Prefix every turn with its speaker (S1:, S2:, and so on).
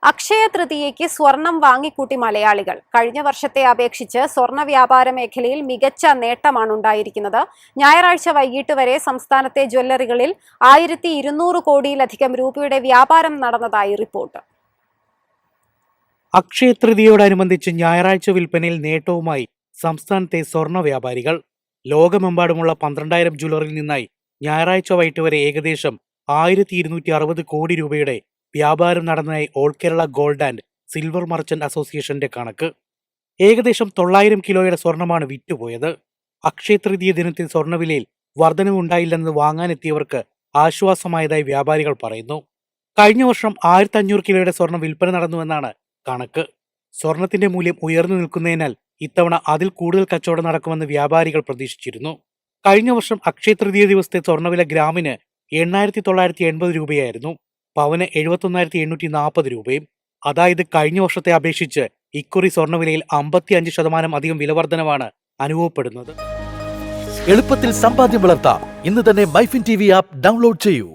S1: അക്ഷയ തൃതീയയ്ക്ക് സ്വർണം വാങ്ങിക്കൂട്ടി മലയാളികൾ. കഴിഞ്ഞ വർഷത്തെ അപേക്ഷിച്ച് സ്വർണ്ണ വ്യാപാര മേഖലയിൽ മികച്ച നേട്ടമാണ് ഉണ്ടായിരിക്കുന്നത്. ഞായറാഴ്ച വൈകിട്ട് വരെ സംസ്ഥാനത്തെ ജ്വല്ലറികളിൽ 1200 കോടിയിലധികം രൂപയുടെ വ്യാപാരം നടന്നതായി റിപ്പോർട്ട്.
S2: അക്ഷയ തൃതീയയോടനുബന്ധിച്ച് ഞായറാഴ്ച വിൽപ്പനയിൽ നേട്ടവുമായി സംസ്ഥാനത്തെ സ്വർണ്ണ വ്യാപാരികൾ. ലോകമെമ്പാടുമുള്ള 12,000 ജ്വല്ലറിയിൽ നിന്നായി ഞായറാഴ്ച വൈകിട്ട് വരെ ഏകദേശം 1260 കോടി രൂപയുടെ വ്യാപാരം നടന്നതായി all Kerala gold and silver merchant അസോസിയേഷന്റെ കണക്ക്. ഏകദേശം 900 കിലോയുടെ സ്വർണമാണ് വിറ്റുപോയത്. അക്ഷയ തൃതീയ ദിനത്തിൽ സ്വർണ്ണവിലയിൽ വർധനവുണ്ടായില്ലെന്നത് വാങ്ങാനെത്തിയവർക്ക് ആശ്വാസമായതായി വ്യാപാരികൾ പറയുന്നു. കഴിഞ്ഞ വർഷം 1500 കിലോയുടെ സ്വർണം വിൽപ്പന നടന്നുവെന്നാണ് കണക്ക്. സ്വർണത്തിന്റെ മൂല്യം ഉയർന്നു നിൽക്കുന്നതിനാൽ ഇത്തവണ അതിൽ കൂടുതൽ കച്ചവടം നടക്കുമെന്ന് വ്യാപാരികൾ പ്രതീക്ഷിച്ചിരുന്നു. കഴിഞ്ഞ വർഷം അക്ഷയ തൃതീയ ദിവസത്തെ സ്വർണ്ണവില ഗ്രാമിന് 8,980 രൂപയായിരുന്നു. പവന് 71,840 രൂപയും. അതായത് കഴിഞ്ഞ വർഷത്തെ അപേക്ഷിച്ച് ഇക്കുറി സ്വർണ്ണവിലയിൽ 55% അധികം വിലവർധനവാണ് അനുഭവപ്പെടുന്നത്.
S3: എളുപ്പത്തിൽ സമ്പാദ്യം വളർത്താം. ഇന്ന് തന്നെ മൈഫിൻ TV ആപ്പ് ഡൗൺലോഡ് ചെയ്യൂ.